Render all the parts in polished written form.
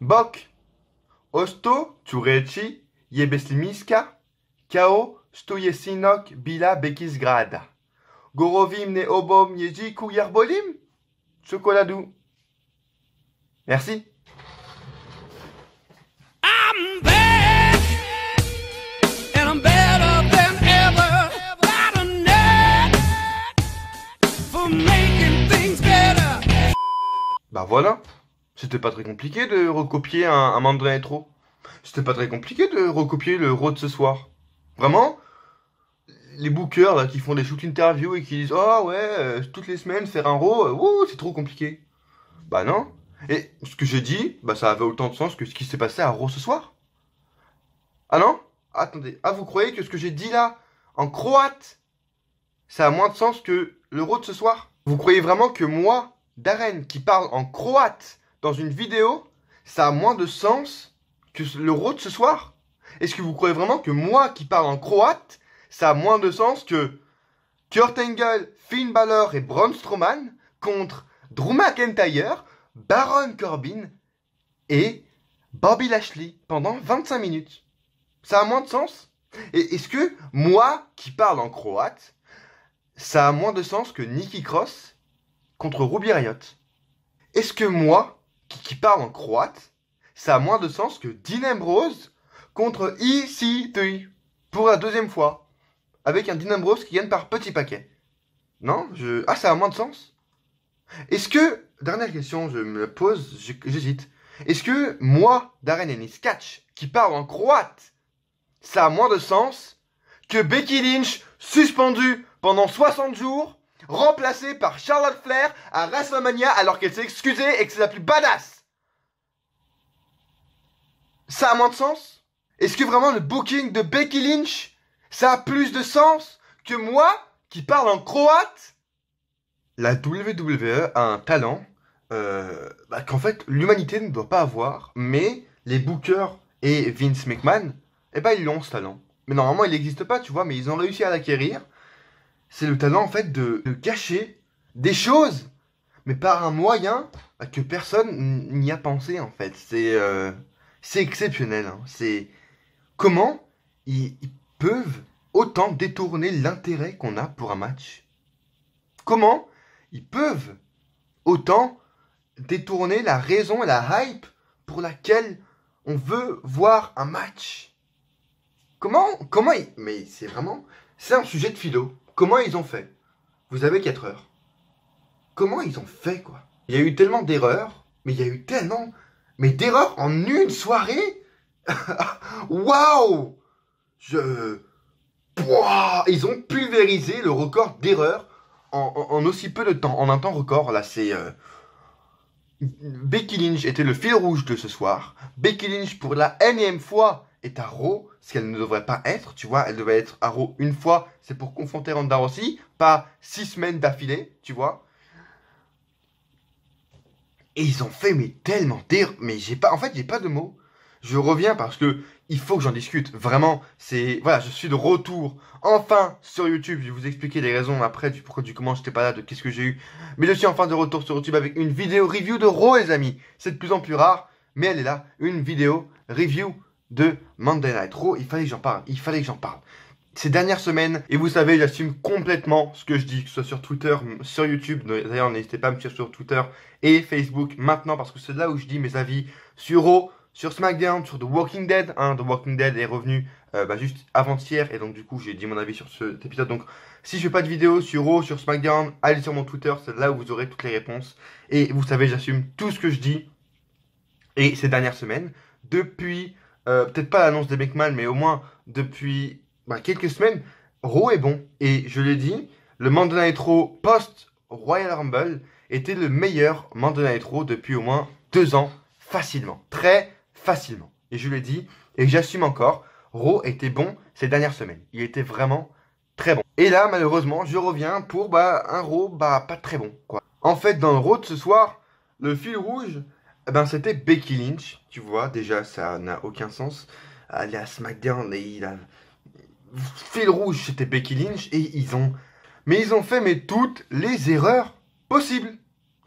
Bok, Osto, Tureci, Jebeslimiska, Kao, Stojesinok, Bila, Bekisgrada. Gorovim ne obom jeji kuyarbolim? Chocoladou. Merci. I'm bad, and I'm better than ever. Got a knack for making things better. Bah voilà. C'était pas très compliqué de recopier un Monday Nitro. C'était pas très compliqué de recopier le Raw de ce soir. Vraiment, les bookers là, qui font des shoot interviews et qui disent oh ouais, toutes les semaines faire un Raw, c'est trop compliqué. Bah non. Et ce que j'ai dit, bah ça avait autant de sens que ce qui s'est passé à Raw ce soir. Ah non? Attendez. Ah, vous croyez que ce que j'ai dit là, en croate, ça a moins de sens que le Raw de ce soir? Vous croyez vraiment que moi, Darren, qui parle en croate dans une vidéo, ça a moins de sens que le Raw de ce soir? Est-ce que vous croyez vraiment que moi, qui parle en croate, ça a moins de sens que Kurt Angle, Finn Balor et Braun Strowman contre Drew McIntyre, Baron Corbin et Bobby Lashley pendant 25 minutes? Ça a moins de sens? Et est-ce que moi, qui parle en croate, ça a moins de sens que Nikki Cross contre Ruby Riott? Est-ce que moi, qui parle en croate, ça a moins de sens que Dean Ambrose contre EC3 pour la deuxième fois, avec un Dean Ambrose qui gagne par petit paquet? Non, Ah, ça a moins de sens? Est-ce que, dernière question, je me la pose, j'hésite. Est-ce que moi, Darren Ennis Catch, qui parle en croate, ça a moins de sens que Becky Lynch, suspendue pendant 60 jours, remplacée par Charlotte Flair à WrestleMania alors qu'elle s'est excusée et que c'est la plus badass? Ça a moins de sens? Est-ce que vraiment le booking de Becky Lynch, ça a plus de sens que moi, qui parle en croate? La WWE a un talent qu'en fait l'humanité ne doit pas avoir, mais les bookers et Vince McMahon, ils ont ce talent. Mais normalement il n'existe pas, tu vois, mais ils ont réussi à l'acquérir. C'est le talent en fait de gâcher des choses, mais par un moyen que personne n'y a pensé en fait. C'est exceptionnel. Hein. C'est comment ils peuvent autant détourner l'intérêt qu'on a pour un match. Comment ils peuvent autant détourner la raison et la hype pour laquelle on veut voir un match. Mais c'est vraiment... C'est un sujet de philo. Comment ils ont fait? Vous avez 4 heures. Comment ils ont fait, quoi? Il y a eu tellement d'erreurs, mais il y a eu tellement... Mais d'erreurs en une soirée. Waouh! Ils ont pulvérisé le record d'erreurs en aussi peu de temps, en un temps record. Là, c'est... Becky Lynch était le fil rouge de ce soir. Becky Lynch, pour la énième fois, est à Raw, ce qu'elle ne devrait pas être, tu vois. Elle devait être à Raw une fois, c'est pour confronter Ronda Rousey, pas 6 semaines d'affilée, tu vois. Et ils ont fait, mais tellement d'erreurs. Mais j'ai pas de mots. Je reviens parce que il faut que j'en discute. Vraiment, voilà, je suis de retour enfin sur YouTube. Je vais vous expliquer les raisons après du pourquoi du comment j'étais pas là, de qu'est-ce que j'ai eu. Mais je suis enfin de retour sur YouTube avec une vidéo review de Raw, les amis. C'est de plus en plus rare, mais elle est là. Une vidéo review de Monday Night Raw. Il fallait que j'en parle. Ces dernières semaines, et vous savez, j'assume complètement ce que je dis, que ce soit sur Twitter, sur YouTube. D'ailleurs, n'hésitez pas à me suivre sur Twitter et Facebook maintenant, parce que c'est là où je dis mes avis sur Raw, sur SmackDown, sur The Walking Dead. The Walking Dead est revenu juste avant-hier, et donc du coup j'ai dit mon avis sur cet épisode. Donc si je fais pas de vidéo sur Raw, sur SmackDown, allez sur mon Twitter, c'est là où vous aurez toutes les réponses. Et vous savez, j'assume tout ce que je dis. Et ces dernières semaines, depuis, peut-être pas l'annonce des McMahon, mais au moins depuis quelques semaines, Raw est bon. Et je l'ai dit, le Monday Night Raw post-Royal Rumble était le meilleur Monday Night Raw depuis au moins 2 ans, facilement. Très facilement. Et je l'ai dit, et j'assume encore, Raw était bon ces dernières semaines. Il était vraiment très bon. Et là, malheureusement, je reviens pour un Raw pas très bon, quoi. En fait, dans le Raw de ce soir, le fil rouge, c'était Becky Lynch. Tu vois, déjà, ça n'a aucun sens. Aller à SmackDown, et fil rouge, c'était Becky Lynch, et ils ont fait toutes les erreurs possibles.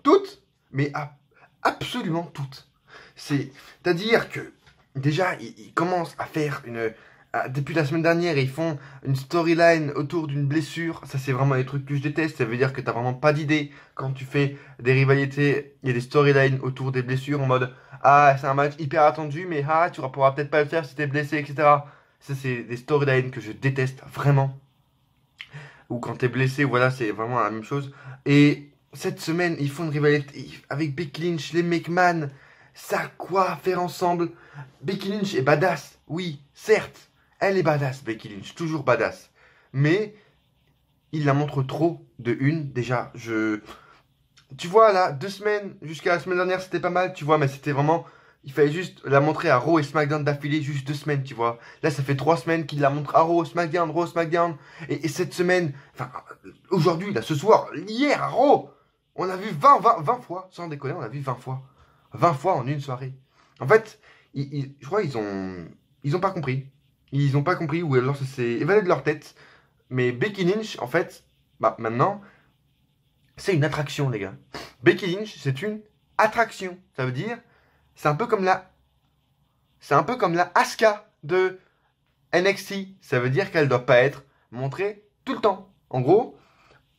Toutes, mais absolument toutes. C'est-à-dire que, déjà, ils commencent à faire depuis la semaine dernière, ils font une storyline autour d'une blessure. Ça, c'est vraiment les trucs que je déteste. Ça veut dire que t'as vraiment pas d'idée quand tu fais des rivalités. Il y a des storylines autour des blessures en mode ah, c'est un match hyper attendu, mais ah, tu pourras peut-être pas le faire si t'es blessé, etc. Ça, c'est des storylines que je déteste vraiment. Ou quand t'es blessé, voilà, c'est vraiment la même chose. Et cette semaine, ils font une rivalité avec Becky Lynch, les McMahon. Ça a quoi à faire ensemble? Becky Lynch est badass, oui, certes. Elle est badass, Becky Lynch, toujours badass. Mais il la montre trop de une. Déjà, tu vois, là, 2 semaines, jusqu'à la semaine dernière, c'était pas mal, tu vois, mais c'était vraiment... Il fallait juste la montrer à Raw et SmackDown d'affilée, juste 2 semaines, tu vois. Là, ça fait 3 semaines qu'il la montre à Raw, SmackDown, Raw, SmackDown. Et cette semaine, enfin, aujourd'hui, là, ce soir, hier, à Raw, on a vu 20 fois, sans déconner, on a vu 20 fois. 20 fois en une soirée. En fait, je crois qu'ils ont pas compris. Ils ont pas compris, ou alors ça s'est évalué de leur tête. Mais Becky Lynch, en fait, bah maintenant, c'est une attraction, les gars. Becky Lynch, c'est une attraction. Ça veut dire, c'est un peu comme la Asuka de NXT. Ça veut dire qu'elle doit pas être montrée tout le temps. En gros,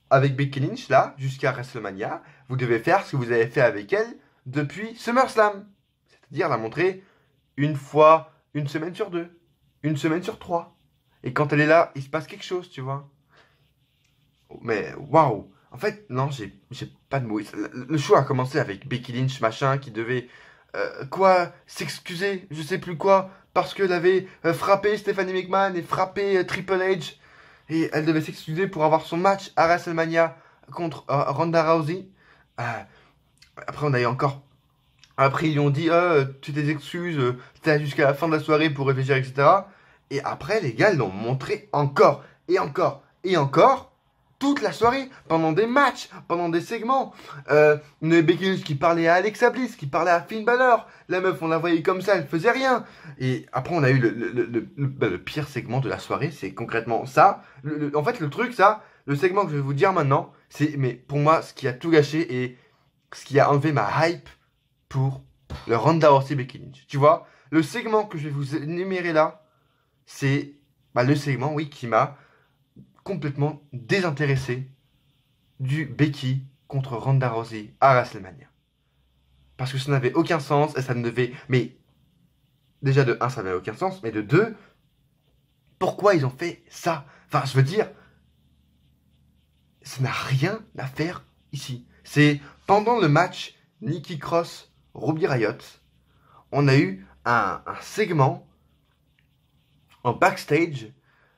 avec Becky Lynch, là, jusqu'à WrestleMania, vous devez faire ce que vous avez fait avec elle depuis SummerSlam. C'est-à-dire la montrer une fois, une semaine sur 2, une semaine sur 3. Et quand elle est là, il se passe quelque chose, tu vois. Mais waouh! En fait, non, j'ai pas de mots. Le show a commencé avec Becky Lynch, machin, qui devait s'excuser, je sais plus quoi, parce qu'elle avait frappé Stephanie McMahon et frappé Triple H. Et elle devait s'excuser pour avoir son match à WrestleMania contre Ronda Rousey. Après, on a eu encore. Après, ils lui ont dit tu tes excuses, t'as jusqu'à la fin de la soirée pour réfléchir, etc. Et après, les gars, ils l'ont montré encore, et encore, et encore, toute la soirée, pendant des matchs, pendant des segments. Une Becky Lynch qui parlait à Alexa Bliss, qui parlait à Finn Balor. La meuf, on la voyait comme ça, elle faisait rien. Et après, on a eu le pire segment de la soirée, c'est concrètement ça. En fait, le truc, ça, le segment que je vais vous dire maintenant, c'est, mais pour moi, ce qui a tout gâché et ce qui a enlevé ma hype pour le Ronda Rousey Becky Lynch. Tu vois, le segment que je vais vous énumérer là, c'est le segment, oui, qui m'a complètement désintéressé du Becky contre Ronda Rousey à WrestleMania. Parce que ça n'avait aucun sens et ça ne devait... Mais déjà de 1, ça n'avait aucun sens, mais de 2, pourquoi ils ont fait ça? Enfin, je veux dire, ça n'a rien à faire ici. C'est pendant le match Nikki Cross, Ruby Riott, on a eu un segment en backstage,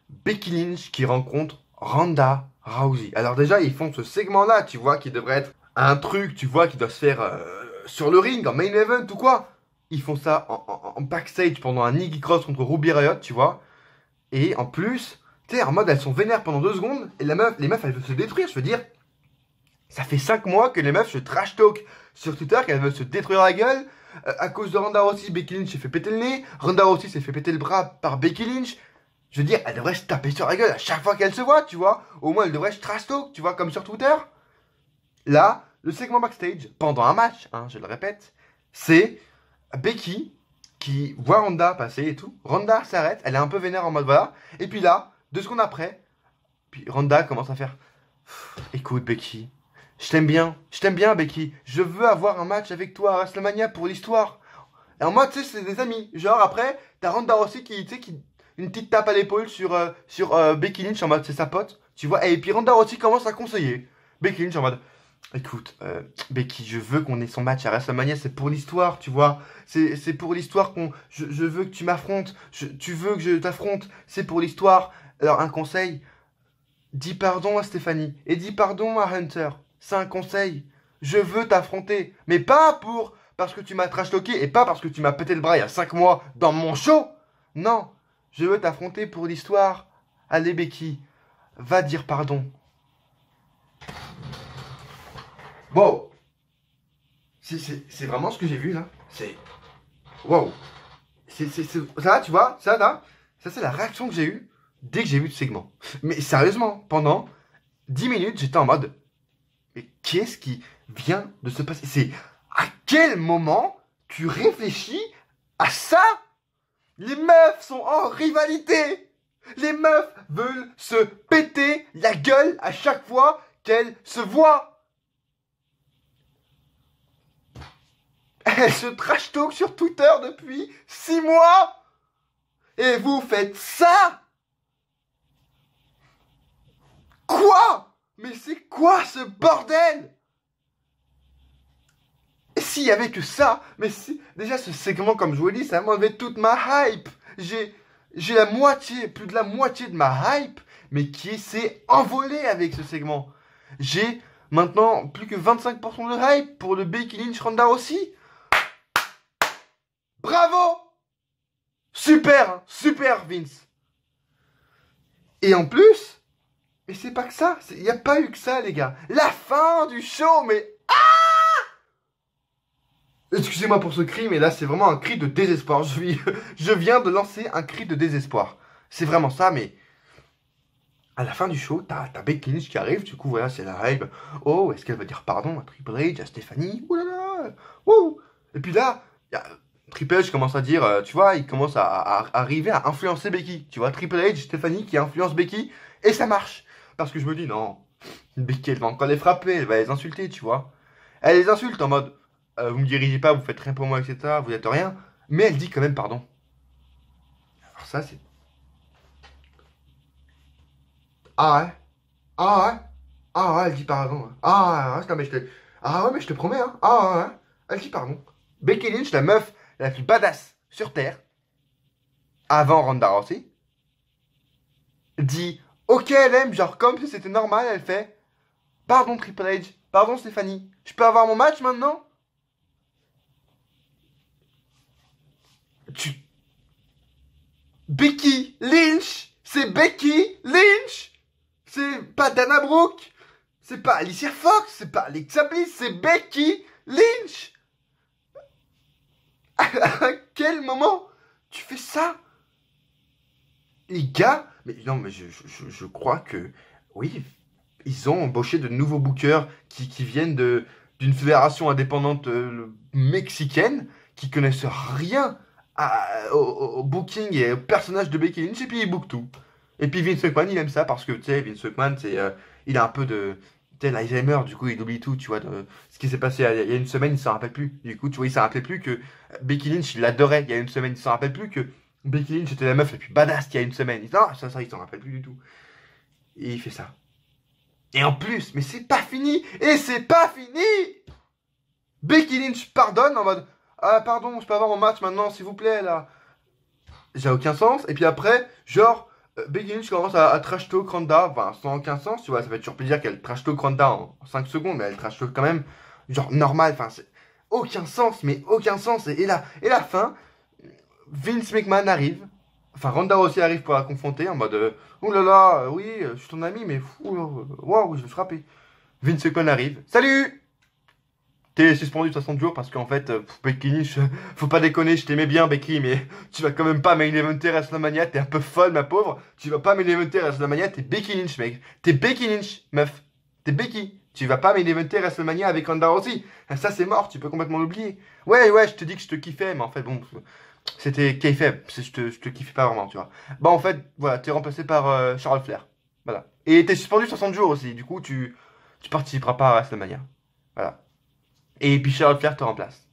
Becky Lynch qui rencontre Ronda Rousey. Alors déjà, ils font ce segment-là, tu vois, qui devrait être un truc, tu vois, qui doit se faire sur le ring, en main event ou quoi. Ils font ça en backstage pendant un Nikki Cross contre Ruby Riott, tu vois. Et en plus, tu sais, en mode, elles sont vénères pendant 2 secondes, et les meufs, elles veulent se détruire, je veux dire. Ça fait 5 mois que les meufs se trash talk sur Twitter, qu'elles veulent se détruire la gueule. À cause de Ronda Rousey, Becky Lynch s'est fait péter le nez. Ronda Rousey s'est fait péter le bras par Becky Lynch. Je veux dire, elle devrait se taper sur la gueule à chaque fois qu'elle se voit, tu vois. Au moins, elle devrait se trash talk, tu vois, comme sur Twitter. Là, le segment backstage, pendant un match, hein, je le répète, c'est Becky qui voit Ronda passer et tout. Ronda s'arrête, elle est un peu vénère en mode voilà. Et puis là, 2 secondes après, puis Ronda commence à faire écoute, Becky. Je t'aime bien Becky, je veux avoir un match avec toi à WrestleMania pour l'histoire. Et en mode, tu sais, c'est des amis. Genre après, t'as Ronda Rousey qui une petite tape à l'épaule sur Becky Lynch en mode c'est sa pote, tu vois. Et puis Ronda Rousey commence à conseiller Becky Lynch en mode écoute, Becky, je veux qu'on ait son match à WrestleMania, c'est pour l'histoire, tu vois. C'est pour l'histoire je veux que tu m'affrontes, tu veux que je t'affronte, c'est pour l'histoire. Alors un conseil, dis pardon à Stéphanie et dis pardon à Hunter. C'est un conseil. Je veux t'affronter. Mais pas parce que tu m'as trash-talké et pas parce que tu m'as pété le bras il y a 5 mois dans mon show. Non. Je veux t'affronter pour l'histoire. Allez, Becky. Va dire pardon. Wow. C'est vraiment ce que j'ai vu là. C'est... Wow. Ça, tu vois, ça là, ça c'est la réaction que j'ai eue dès que j'ai vu ce segment. Mais sérieusement, pendant 10 minutes, j'étais en mode... Mais qu'est-ce qui vient de se passer? C'est à quel moment tu réfléchis à ça? Les meufs sont en rivalité. Les meufs veulent se péter la gueule à chaque fois qu'elles se voient. Elles se trash talk sur Twitter depuis 6 mois. Et vous faites ça? Quoi? Mais c'est quoi ce bordel? Et s'il y avait que ça, mais si, déjà ce segment, comme je vous l'ai dit, ça m'a enlevé toute ma hype. J'ai la moitié, plus de la moitié de ma hype, mais qui s'est envolée avec ce segment. J'ai maintenant plus que 25% de hype pour le Becky Lynch Ronda aussi. Bravo! Super, hein, super Vince. Et en plus, mais c'est pas que ça, il n'y a pas eu que ça les gars. La fin du show, mais... Excusez-moi pour ce cri, mais là c'est vraiment un cri de désespoir. Je viens de lancer un cri de désespoir. C'est vraiment ça, mais... À la fin du show, t'as Becky Lynch qui arrive, du coup voilà, c'est la hype. Oh, est-ce qu'elle va dire pardon à Triple H, à Stephanie? Ouh là là, ouh. Et puis là, Triple H commence à dire, tu vois, il commence à arriver à influencer Becky. Tu vois, Triple H, Stephanie qui influence Becky, et ça marche. Parce que je me dis, non, Becky, elle va encore les frapper, elle va les insulter, tu vois. Elle les insulte en mode, vous me dirigez pas, vous faites rien pour moi, etc., vous êtes rien. Mais elle dit quand même pardon. Alors ça, c'est... Ah ouais? Ah ouais? Ah ouais, elle dit pardon. Ah ouais, non, mais ah ouais, mais je te promets, hein. Ah ouais, elle dit pardon. Becky Lynch, la meuf la plus badass sur Terre, avant Ronda Rousey, dit ok, elle aime, genre comme si c'était normal, elle fait pardon Triple H, pardon Stéphanie, je peux avoir mon match maintenant? Becky Lynch, c'est Becky Lynch! C'est pas Dana Brooke, c'est pas Alicia Fox, c'est pas Alexa Bliss, c'est Becky Lynch! À quel moment tu fais ça? Les gars, mais non, mais je crois que, oui, ils ont embauché de nouveaux bookers qui viennent d'une fédération indépendante mexicaine, qui connaissent rien au booking et au personnage de Becky Lynch, et puis ils bookent tout. Et puis Vince McMahon, il aime ça parce que, tu sais, Vince McMahon, il a un peu de... Tu sais, l'Alzheimer, du coup, il oublie tout, tu vois. Ce qui s'est passé il y a une semaine, il s'en rappelle plus. Du coup, tu vois, il s'en rappelait plus que Becky Lynch, il l'adorait il y a une semaine. Il s'en rappelle plus que Becky Lynch était la meuf la plus badass qu'il y a une semaine. Il dit, non, ça, il s'en rappelle plus du tout. Et il fait ça. Et en plus, mais c'est pas fini. Et c'est pas fini. Becky Lynch pardonne en mode, ah, pardon, je peux avoir mon match maintenant, s'il vous plaît, là. Ça n'a aucun sens. Et puis après, genre... Becky Lynch commence à trash talk Ronda, enfin sans aucun sens, tu vois, ça fait toujours plaisir qu'elle trash talk Ronda en 5 secondes, mais elle trash talk quand même, genre normal, enfin c'est aucun sens, mais aucun sens, et la fin, Vince McMahon arrive, enfin Ronda aussi arrive pour la confronter en mode, oh là là, oui, je suis ton ami, mais waouh, je vais frapper. Vince McMahon arrive, salut! T'es suspendu de 60 jours parce qu'en fait, Becky Lynch, faut pas déconner, je t'aimais bien Becky, mais tu vas quand même pas main eventer WrestleMania, t'es un peu folle ma pauvre, tu vas pas main eventer WrestleMania, t'es Becky Lynch mec, t'es Becky Lynch meuf, t'es Becky, tu vas pas main eventer WrestleMania avec Ronda Rousey, ça c'est mort, tu peux complètement l'oublier. Ouais, je te dis que je te kiffais, mais en fait bon, c'était kayfabe, je te kiffais pas vraiment, tu vois. Bah en fait, voilà, t'es remplacé par Charles Flair, voilà. Et t'es suspendu 60 jours aussi, du coup tu participeras pas à WrestleMania, voilà. Et puis Charlotte Flair te remplace.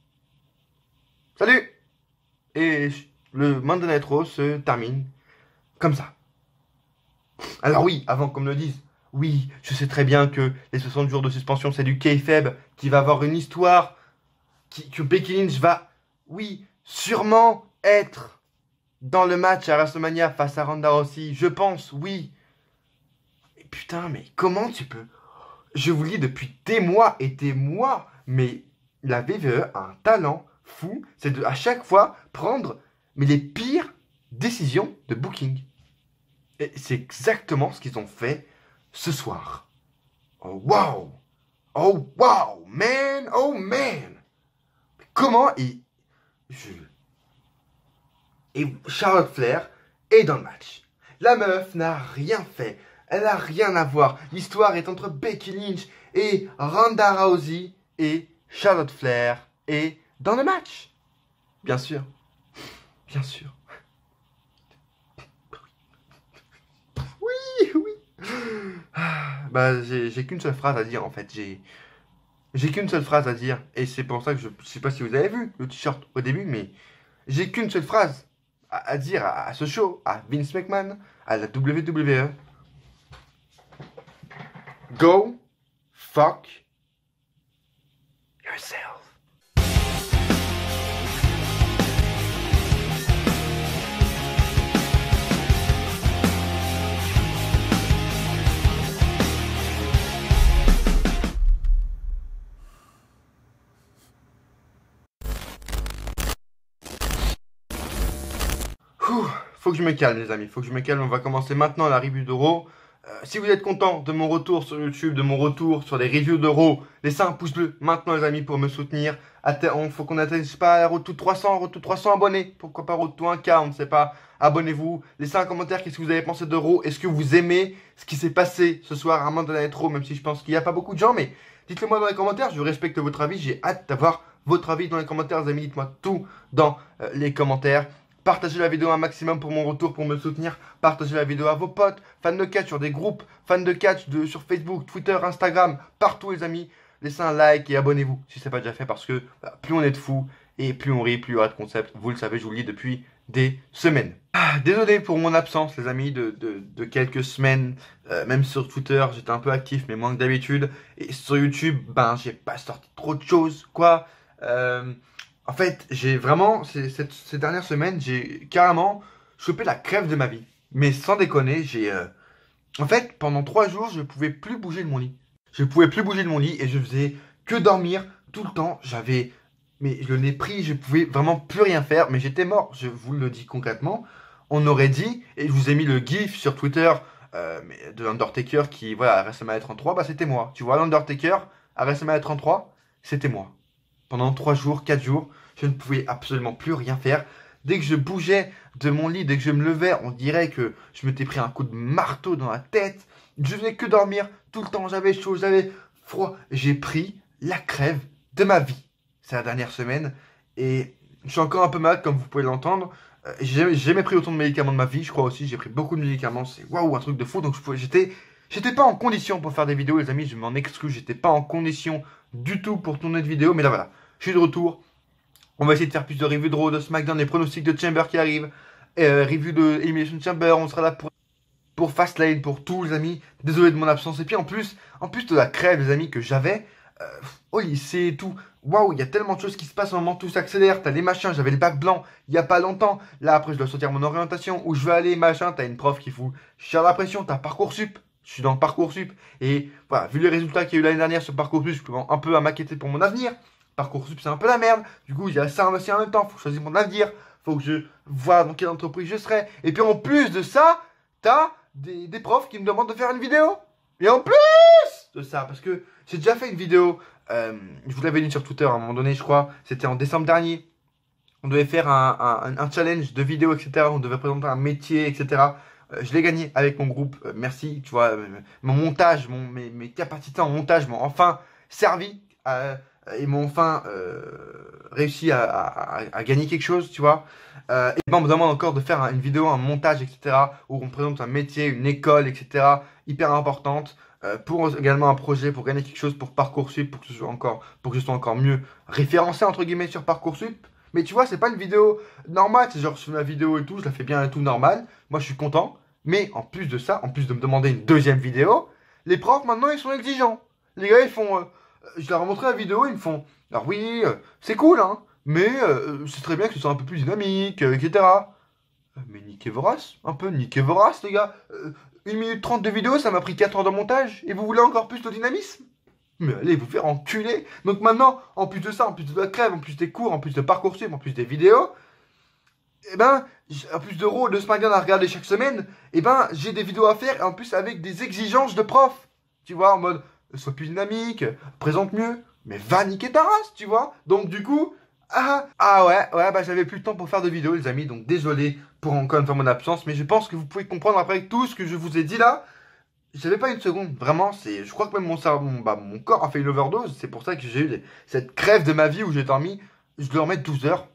Salut! Et le Monday Night Raw se termine comme ça. Alors oui, avant qu'on me le dise, oui, je sais très bien que les 60 jours de suspension, c'est du kayfabe qui va avoir une histoire, que Becky Lynch va, oui, sûrement être dans le match à WrestleMania face à Ronda Rousey. Je pense, oui. Mais putain, mais comment tu peux... Je vous le dis depuis des mois et des mois, mais la WWE a un talent fou, c'est de à chaque fois prendre les pires décisions de booking. Et c'est exactement ce qu'ils ont fait ce soir. Oh wow! Oh wow! Man! Oh man! Comment et Charlotte Flair est dans le match. La meuf n'a rien fait. Elle n'a rien à voir. L'histoire est entre Becky Lynch et Ronda Rousey et Charlotte Flair est dans le match. Bien sûr. Bien sûr. Oui, oui. Bah, j'ai qu'une seule phrase à dire, en fait. J'ai qu'une seule phrase à dire. Et c'est pour ça que je sais pas si vous avez vu le t-shirt au début, mais j'ai qu'une seule phrase à dire à ce show, à Vince McMahon, à la WWE. Go fuck yourself. Faut que je me calme, les amis. Faut que je me calme. On va commencer maintenant la review d'Euro. Si vous êtes content de mon retour sur YouTube, de mon retour sur les reviews d'Euro, laissez un pouce bleu maintenant, les amis, pour me soutenir. Faut qu'on atteigne, je sais pas, la road to 300, road to 300 abonnés. Pourquoi pas road to 1K, on ne sait pas. Abonnez-vous. Laissez un commentaire. Qu'est-ce que vous avez pensé d'Euro? Est-ce que vous aimez ce qui s'est passé ce soir à Monday Night Raw? Même si je pense qu'il n'y a pas beaucoup de gens, mais dites-le moi dans les commentaires. Je respecte votre avis. J'ai hâte d'avoir votre avis dans les commentaires, les amis. Dites-moi tout dans les commentaires. Partagez la vidéo un maximum pour mon retour, pour me soutenir. Partagez la vidéo à vos potes, fans de catch sur des groupes, fans de catch sur Facebook, Twitter, Instagram, partout les amis. Laissez un like et abonnez-vous si ce n'est pas déjà fait parce que plus on est de fous et plus on rit, plus il y aura de concepts. Vous le savez, je vous le dis depuis des semaines. Désolé pour mon absence les amis de quelques semaines. Même sur Twitter, j'étais un peu actif mais moins que d'habitude. Et sur YouTube, j'ai pas sorti trop de choses quoi. En fait, j'ai vraiment, ces dernières semaines, j'ai carrément chopé la crève de ma vie. Mais sans déconner, en fait, pendant 3 jours, je ne pouvais plus bouger de mon lit. Je ne pouvais plus bouger de mon lit et je faisais que dormir tout le temps. Mais je l'ai pris, je pouvais vraiment plus rien faire. Mais j'étais mort, je vous le dis concrètement. On aurait dit, et je vous ai mis le gif sur Twitter de l'Undertaker qui, voilà, à WrestleMania 33, bah c'était moi. Tu vois, l'Undertaker à WrestleMania 33, c'était moi. Pendant 3 jours, 4 jours, je ne pouvais absolument plus rien faire. Dès que je bougeais de mon lit, dès que je me levais, on dirait que je m'étais pris un coup de marteau dans la tête. Je faisais que dormir tout le temps. J'avais chaud, j'avais froid. J'ai pris la crève de ma vie ces dernières semaines. Et je suis encore un peu malade, comme vous pouvez l'entendre. J'ai jamais pris autant de médicaments de ma vie, je crois aussi. J'ai pris beaucoup de médicaments. C'est waouh, un truc de fou. Donc j'étais pas en condition pour faire des vidéos, les amis. Je m'en exclus. J'étais pas en condition du tout pour tourner de vidéos. Mais là, voilà. Je suis de retour. On va essayer de faire plus de reviews de Raw, de SmackDown, des pronostics de Chamber qui arrivent. Review de Elimination Chamber. On sera là pour Fastlane, pour tout, les amis. Désolé de mon absence. Et puis en plus de la crève, les amis, que j'avais au lycée et tout. Waouh, il y a tellement de choses qui se passent en moment, tout s'accélère. T'as les machins, j'avais le bac blanc il y a pas longtemps. Là, après, je dois sortir mon orientation. Où je vais aller, machin. T'as une prof qui fout cher la pression. T'as Parcoursup. Je suis dans le Parcoursup. Et voilà, vu les résultats qu'il y a eu l'année dernière sur Parcoursup, je peux un peu à m'inquiéter pour mon avenir. Parcoursup, c'est un peu la merde. Du coup, il y a ça aussi en même temps. Faut que je choisisse mon avenir. Faut que je vois dans quelle entreprise je serai. Et puis en plus de ça, t'as des profs qui me demandent de faire une vidéo. Et en plus de ça, parce que j'ai déjà fait une vidéo, je vous l'avais dit sur Twitter à un moment donné, je crois, c'était en décembre dernier. On devait faire un challenge de vidéo, etc. On devait présenter un métier, etc. Je l'ai gagné avec mon groupe. Merci, tu vois, mon montage, mes capacités en montage m'ont enfin servi et m'ont enfin réussi à gagner quelque chose, tu vois. Et ben on me demande encore de faire une vidéo, un montage, etc. où on présente un métier, une école, etc. hyper importante. Pour également un projet, pour gagner quelque chose pour Parcoursup, pour que je sois encore mieux référencé entre guillemets sur Parcoursup. Mais tu vois, c'est pas une vidéo normale, c'est genre je fais ma vidéo et tout, je la fais bien et tout normal. Moi je suis content. Mais en plus de ça, en plus de me demander une deuxième vidéo, les profs maintenant ils sont exigeants. Les gars ils font, je leur ai montré la vidéo, ils me font, alors oui, c'est cool hein, mais c'est très bien que ce soit un peu plus dynamique, etc. Mais niquez vos races, un peu niquez vos races les gars. 1 minute 30 de vidéo, ça m'a pris 4 heures de montage, et vous voulez encore plus de dynamisme? Mais allez vous faire enculer. Donc maintenant, en plus de ça, en plus de la crève, en plus des cours, en plus de Parcoursup, en plus des vidéos, et ben, en plus de Raw, de SmackDown à regarder chaque semaine, et ben, j'ai des vidéos à faire, et en plus avec des exigences de prof. Tu vois, en mode, sois plus dynamique, présente mieux, mais va niquer ta race, tu vois. Donc du coup, ouais, bah j'avais plus le temps pour faire de vidéos les amis, donc désolé pour encore une fois mon absence, mais je pense que vous pouvez comprendre après tout ce que je vous ai dit là. J'avais pas une seconde, vraiment, je crois que même mon cerveau, mon corps a fait une overdose, c'est pour ça que j'ai eu cette crève de ma vie où j'ai dormi, je dormais 12 heures,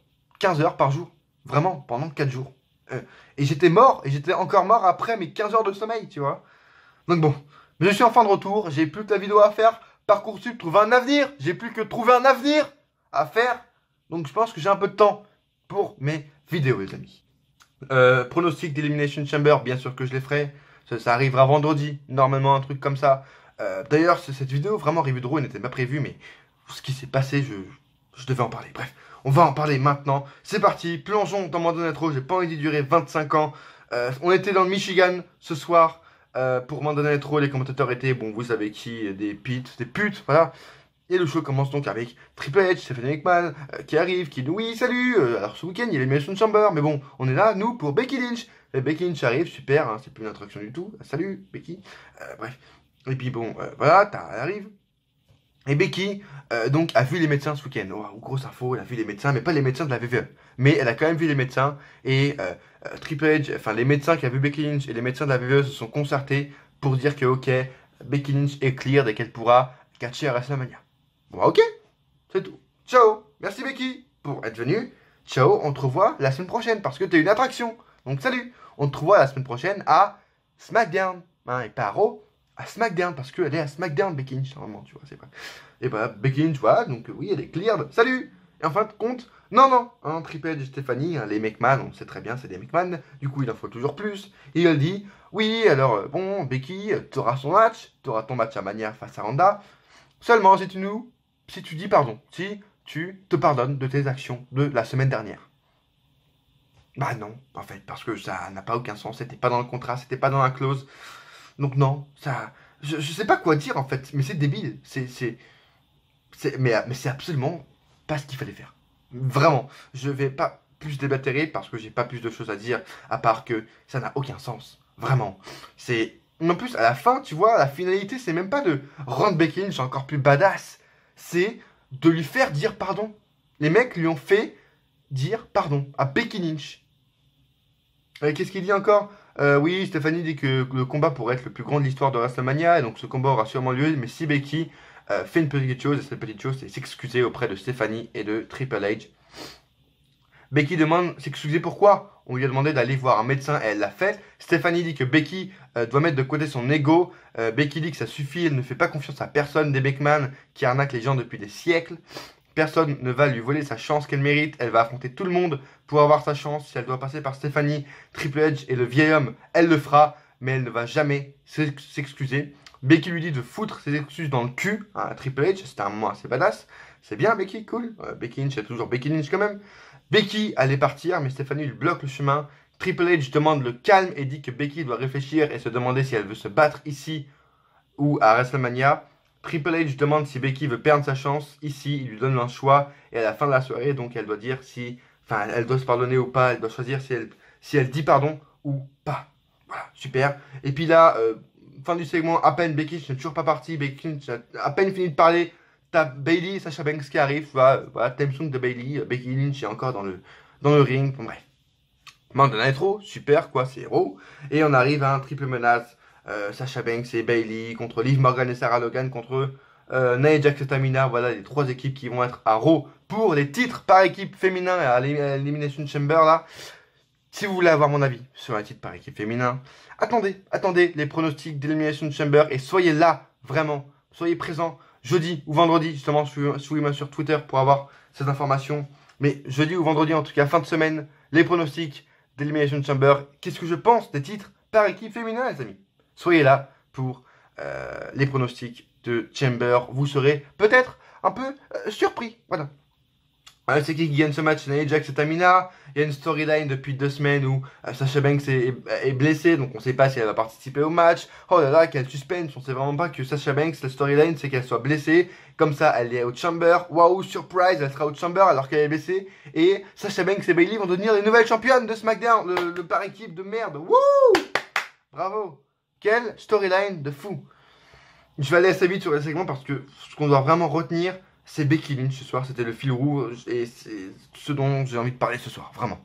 15 heures par jour. Vraiment, pendant 4 jours. Et j'étais mort, et j'étais encore mort après mes 15 heures de sommeil, tu vois. Donc bon, mais je suis enfin de retour, j'ai plus que la vidéo à faire. Parcoursup, trouver un avenir. J'ai plus que trouver un avenir à faire. Donc je pense que j'ai un peu de temps pour mes vidéos, les amis. Pronostic d'Elimination Chamber, bien sûr que je les ferai. Ça arrivera vendredi, normalement, un truc comme ça. D'ailleurs, cette vidéo, vraiment, review de Raw, n'était pas prévue, mais ce qui s'est passé, je devais en parler. Bref, on va en parler maintenant. C'est parti, plongeons dans Monday Night Raw. J'ai pas envie d'y durer 25 ans. On était dans le Michigan ce soir pour Monday Night Raw. Les commentateurs étaient, bon, vous savez qui, des putes, voilà. Et le show commence donc avec Triple H, Stephanie McMahon qui arrive, qui dit oui, salut, alors ce week-end il y a l'Elimination Chamber, mais bon, on est là, nous, pour Becky Lynch. Et Becky Lynch arrive, super, hein, c'est plus une introduction du tout. Salut, Becky. Bref. Et puis bon, voilà, elle arrive. Et Becky, donc, a vu les médecins ce week-end. Oh, grosse info, elle a vu les médecins, mais pas les médecins de la WWE. Mais elle a quand même vu les médecins. Et Triple H, enfin, les médecins qui ont vu Becky Lynch et les médecins de la WWE se sont concertés pour dire que, ok, Becky Lynch est clear dès qu'elle pourra catcher à WrestleMania. Bon, ok, c'est tout. Ciao, merci Becky pour être venue. Ciao, on te revoit la semaine prochaine parce que t'es une attraction. Donc salut, on te revoit la semaine prochaine à SmackDown. Hein, et pas à Raw, à SmackDown parce qu'elle est à SmackDown, Becky Lynch, normalement, tu vois, c'est pas. Et bah, Becky Lynch, voilà, donc oui, elle est cleared. Salut. Et en fin de compte, non, hein, Triple H et Stephanie, hein, les McMahon, on sait très bien, c'est des McMahon, du coup, il en faut toujours plus. Et elle dit, oui, alors, bon, Becky, t'auras son match, t'auras ton match à Mania face à Ronda. Seulement, si tu dis pardon, si tu te pardonnes de tes actions de la semaine dernière. Bah non, en fait, parce que ça n'a pas aucun sens, c'était pas dans le contrat, c'était pas dans la clause. Donc non, ça... Je sais pas quoi dire en fait, mais c'est débile, mais c'est absolument pas ce qu'il fallait faire. Vraiment, je vais pas plus débatter parce que j'ai pas plus de choses à dire, à part que ça n'a aucun sens. Vraiment. En plus, à la fin, tu vois, la finalité, c'est même pas de rendre Becky Lynch encore plus badass, c'est de lui faire dire pardon. Les mecs lui ont fait dire pardon à Becky Lynch. Qu'est-ce qu'il dit encore? Oui, Stéphanie dit que le combat pourrait être le plus grand de l'histoire de WrestleMania, et donc ce combat aura sûrement lieu, mais si Becky fait une petite chose, et cette petite chose, c'est s'excuser auprès de Stéphanie et de Triple H. Becky demande s'excuser pourquoi. On lui a demandé d'aller voir un médecin et elle l'a fait. Stéphanie dit que Becky doit mettre de côté son ego. Becky dit que ça suffit, elle ne fait pas confiance à personne des McMahon qui arnaquent les gens depuis des siècles. Personne ne va lui voler sa chance qu'elle mérite. Elle va affronter tout le monde pour avoir sa chance. Si elle doit passer par Stéphanie, Triple H et le vieil homme, elle le fera. Mais elle ne va jamais s'excuser. Becky lui dit de foutre ses excuses dans le cul à Triple H. C'est un moment assez badass. C'est bien Becky, cool. Becky Lynch, il y a toujours Becky Lynch quand même. Becky allait partir, mais Stéphanie lui bloque le chemin. Triple H demande le calme et dit que Becky doit réfléchir et se demander si elle veut se battre ici ou à WrestleMania. Triple H demande si Becky veut perdre sa chance ici, il lui donne un choix et à la fin de la soirée, donc elle doit dire si, enfin, elle doit se pardonner ou pas, elle doit choisir si elle dit pardon ou pas. Voilà, super. Et puis là, fin du segment, à peine Becky n'est toujours pas partie, Becky a à peine fini de parler. T'as Bayley et Sasha Banks qui arrivent, voilà, theme song de Bayley, Becky Lynch est encore dans le ring, bon, bref. Monday Night Raw, super quoi, c'est Raw. Et on arrive à un triple menace, Sasha Banks et Bayley contre Liv Morgan et Sarah Logan contre Nia Jax et Tamina, voilà les trois équipes qui vont être à Raw pour les titres par équipe féminin à l'Elimination Chamber là. Si vous voulez avoir mon avis sur les titres par équipe féminin, attendez les pronostics d'Elimination Chamber et soyez là, vraiment, soyez présents. Jeudi ou vendredi, justement, suivez-moi sur Twitter pour avoir cette information. Mais jeudi ou vendredi, en tout cas, fin de semaine, les pronostics d'Elimination Chamber. Qu'est-ce que je pense des titres par équipe féminin, les amis? Soyez là pour les pronostics de Chamber. Vous serez peut-être un peu surpris. Voilà. C'est qui gagne ce match? Nia Jax et Tamina. Il y a une storyline depuis 2 semaines où Sasha Banks est blessée, donc on ne sait pas si elle va participer au match. Oh là là, quel suspense! On sait vraiment pas que Sasha Banks, la storyline, c'est qu'elle soit blessée. Comme ça, elle est au Chamber. Waouh, surprise, elle sera au Chamber alors qu'elle est blessée. Et Sasha Banks et Bayley vont devenir les nouvelles championnes de SmackDown, le par équipe de merde. Wouh! Bravo! Quelle storyline de fou! Je vais aller assez vite sur les segments parce que ce qu'on doit vraiment retenir, c'est Becky Lynch ce soir, c'était le fil rouge et c'est ce dont j'ai envie de parler ce soir, vraiment.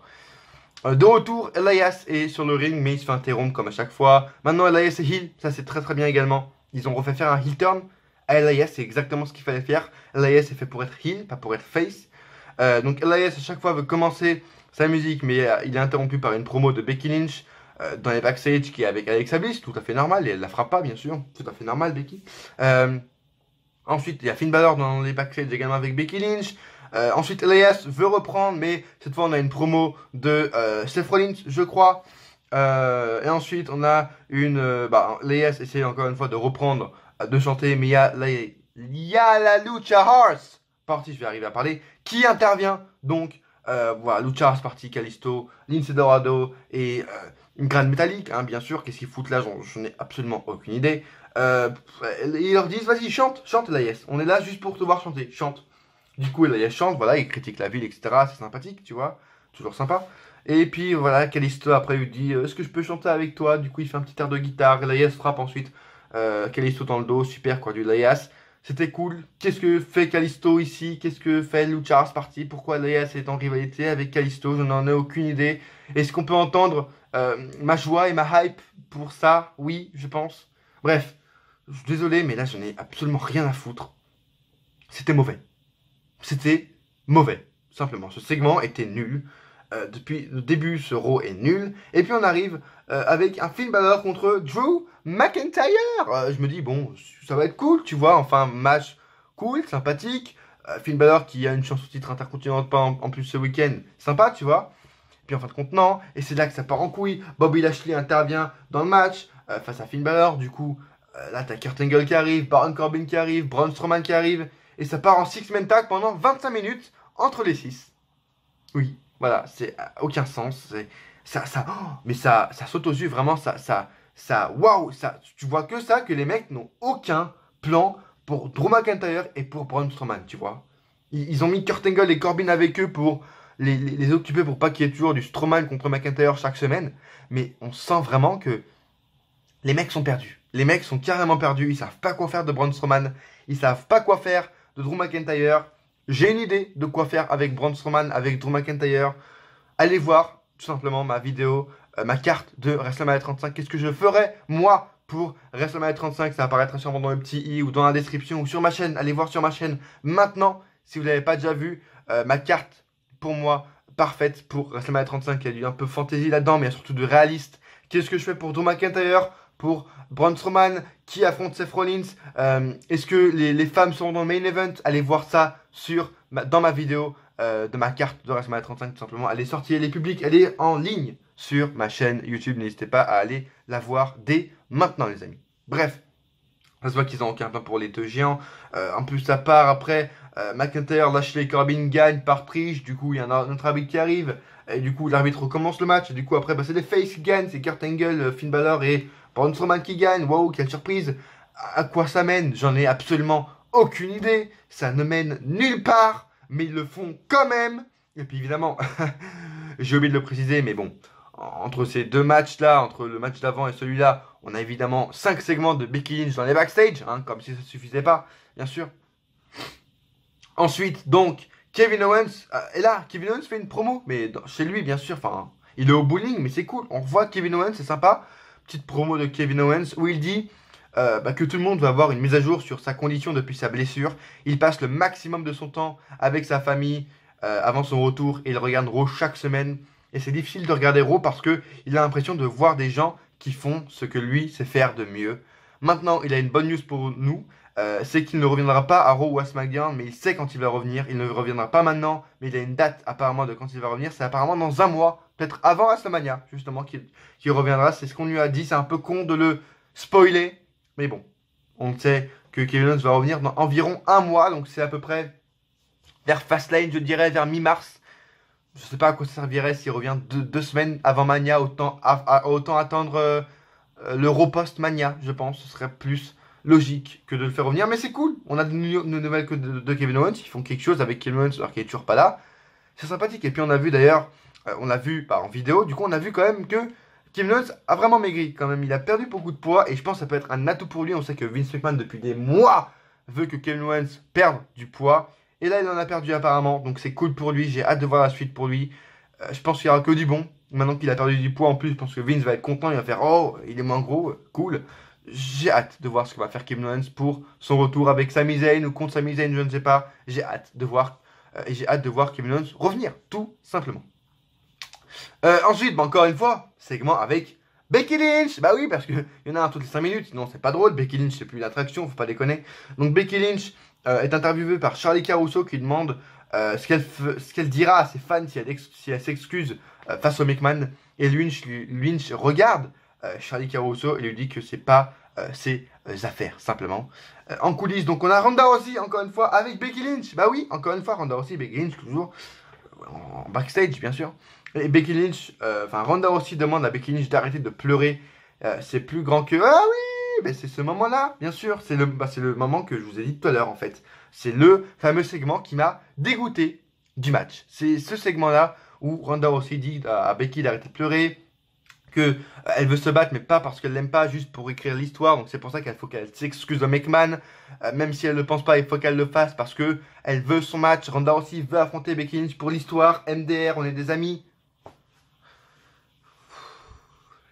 De retour, Elias est sur le ring, mais il se fait interrompre comme à chaque fois. Maintenant, Elias est heel, ça c'est très bien également. Ils ont refait faire un heel turn à Elias, c'est exactement ce qu'il fallait faire. Elias est fait pour être heel, pas pour être face. Donc Elias à chaque fois veut commencer sa musique, mais il est interrompu par une promo de Becky Lynch dans les backstage qui est avec Alexa Bliss, tout à fait normal, et elle la fera pas bien sûr, tout à fait normal Becky. Ensuite il y a Finn Balor dans les backstage également avec Becky Lynch. Ensuite Elias veut reprendre, mais cette fois on a une promo de Seth Rollins je crois. Et ensuite on a Elias essaie encore une fois de reprendre, de chanter, mais il y a la Lucha House partie, je vais arriver à parler, qui intervient. Donc voilà, Lucha House partie, Kalisto, Lince Dorado et une grande métallique, hein, bien sûr. Qu'est-ce qu'ils foutent là, j'en ai absolument aucune idée. Ils leur disent, vas-y, chante, chante Elias, on est là juste pour te voir chanter, chante. Du coup, Elias chante, voilà, il critique la ville, etc. C'est sympathique, tu vois, toujours sympa. Et puis voilà, Kalisto après lui dit, est-ce que je peux chanter avec toi? Du coup, il fait un petit air de guitare, Elias frappe ensuite Kalisto dans le dos, super quoi, du Elias. C'était cool. Qu'est-ce que fait Kalisto ici? Qu'est-ce que fait Lucha House Party? Pourquoi Elias est en rivalité avec Kalisto? Je n'en ai aucune idée. Est-ce qu'on peut entendre ma joie et ma hype pour ça? Oui, je pense. Bref, je suis désolé, mais là, je n'ai absolument rien à foutre. C'était mauvais. C'était mauvais, simplement. Ce segment était nul. Depuis le début, ce Raw est nul. Et puis on arrive avec un Finn Balor contre Drew McIntyre. Je me dis, bon, ça va être cool, tu vois. Enfin, match cool, sympathique. Finn Balor qui a une chance au titre intercontinental en plus ce week-end, sympa, tu vois. Puis en fin de compte, non. Et c'est là que ça part en couille. Bobby Lashley intervient dans le match face à Finn Balor. Du coup, là, t'as Kurt Angle qui arrive, Baron Corbin qui arrive, Braun Strowman qui arrive. Et ça part en six-man tag pendant 25 minutes entre les 6. Oui, voilà, c'est aucun sens. Mais ça saute aux yeux, vraiment, waouh, tu vois que ça, que les mecs n'ont aucun plan pour Drew McIntyre et pour Braun Strowman, tu vois. Ils ont mis Kurt Angle et Corbin avec eux pour les occuper pour pas qu'il y ait toujours du Strowman contre McIntyre chaque semaine. Mais on sent vraiment que les mecs sont perdus. Les mecs sont carrément perdus, ils savent pas quoi faire de Braun Strowman, ils savent pas quoi faire de Drew McIntyre. J'ai une idée de quoi faire avec Braun Strowman, avec Drew McIntyre. Allez voir tout simplement ma vidéo, ma carte de WrestleMania 35. Qu'est-ce que je ferais moi pour WrestleMania 35? Ça apparaîtra sûrement dans le petit i ou dans la description ou sur ma chaîne. Allez voir sur ma chaîne maintenant si vous ne l'avez pas déjà vu. Ma carte pour moi parfaite pour WrestleMania 35. Il y a du un peu fantasy là-dedans, mais il y a surtout de réaliste. Qu'est-ce que je fais pour Drew McIntyre? Pour Braun Strowman qui affronte Seth Rollins, est-ce que les femmes seront dans le main event? Allez voir ça dans ma vidéo de ma carte de WrestleMania 35 tout simplement. Elle est sortie, elle est publique, elle est en ligne sur ma chaîne YouTube. N'hésitez pas à aller la voir dès maintenant les amis. Bref, ça se voit qu'ils n'ont aucun plan pour les deux géants. En plus ça part après, McIntyre, Lashley et Corbin gagnent par triche. Du coup il y a un autre arbitre qui arrive. Et du coup l'arbitre recommence le match. Et du coup après c'est les faces qui gagnent. C'est Kurt Angle, Finn Balor et Braun Strowman qui gagne. Waouh, quelle surprise. À quoi ça mène? J'en ai absolument aucune idée. Ça ne mène nulle part. Mais ils le font quand même. Et puis évidemment, j'ai oublié de le préciser, mais bon, entre ces deux matchs-là, entre le match d'avant et celui-là, on a évidemment 5 segments de Becky Lynch dans les backstage, hein, comme si ça ne suffisait pas, bien sûr. Ensuite, donc, Kevin Owens est là. Kevin Owens fait une promo, mais chez lui, bien sûr. Enfin, il est au bowling, mais c'est cool. On revoit Kevin Owens, c'est sympa. Petite promo de Kevin Owens où il dit que tout le monde va avoir une mise à jour sur sa condition depuis sa blessure. Il passe le maximum de son temps avec sa famille avant son retour et il regarde Raw chaque semaine. Et c'est difficile de regarder Raw parce qu'il a l'impression de voir des gens qui font ce que lui sait faire de mieux. Maintenant, il a une bonne news pour nous. C'est qu'il ne reviendra pas à Raw ou à SmackDown, mais il sait quand il va revenir. Il ne reviendra pas maintenant, mais il a une date apparemment de quand il va revenir. C'est apparemment dans un mois, peut-être avant WrestleMania, justement, qu'il reviendra. C'est ce qu'on lui a dit. C'est un peu con de le spoiler, mais bon, on sait que Kevin Owens va revenir dans environ un mois, donc c'est à peu près vers Fastlane, je dirais, vers mi-mars. Je sais pas à quoi ça servirait s'il revient 2 semaines avant Mania, autant attendre le Raw post-Mania, je pense. Ce serait plus logique que de le faire revenir, mais c'est cool. On a de nouvelles que de Kevin Owens. Ils font quelque chose avec Kevin Owens alors qu'il est toujours pas là. C'est sympathique. Et puis on a vu d'ailleurs, on l'a vu en vidéo, du coup on a vu quand même que Kevin Owens a vraiment maigri quand même. Il a perdu beaucoup de poids et je pense que ça peut être un atout pour lui. On sait que Vince McMahon depuis des mois veut que Kevin Owens perde du poids. Et là il en a perdu apparemment, donc c'est cool pour lui. J'ai hâte de voir la suite pour lui. Je pense qu'il y aura que du bon. Maintenant qu'il a perdu du poids en plus, je pense que Vince va être content. Il va faire oh il est moins gros, cool. J'ai hâte de voir ce que va faire Kevin Owens pour son retour avec Sami Zayn ou contre Sami Zayn, je ne sais pas. J'ai hâte de voir Et j'ai hâte de voir Kevin Owens revenir, tout simplement. Ensuite, bah, encore une fois, segment avec Becky Lynch. Bah oui, parce qu'il y en a un toutes les 5 minutes, sinon c'est pas drôle. Becky Lynch, c'est plus l'attraction, faut pas déconner. Donc Becky Lynch est interviewée par Charlie Caruso qui demande ce qu'elle dira à ses fans si elle s'excuse face au McMahon. Et Lynch regarde Charlie Caruso et lui dit que c'est pas ses affaires, simplement. En coulisses, donc on a Ronda Rousey, encore une fois, avec Becky Lynch. Bah oui, encore une fois, Ronda Rousey, Becky Lynch, toujours en backstage, bien sûr. Et Becky Lynch, Ronda Rousey demande à Becky Lynch d'arrêter de pleurer. C'est plus grand que... Ah oui, mais c'est ce moment-là, bien sûr. C'est le moment que je vous ai dit tout à l'heure, en fait. C'est le fameux segment qui m'a dégoûté du match. C'est ce segment-là où Ronda Rousey dit à Becky d'arrêter de pleurer, qu'elle veut se battre, mais pas parce qu'elle l'aime pas, juste pour écrire l'histoire. Donc c'est pour ça qu'il faut qu'elle s'excuse au McMahon. Même si elle ne le pense pas, il faut qu'elle le fasse parce que elle veut son match. Ronda Rousey veut affronter Becky Lynch pour l'histoire. MDR, on est des amis.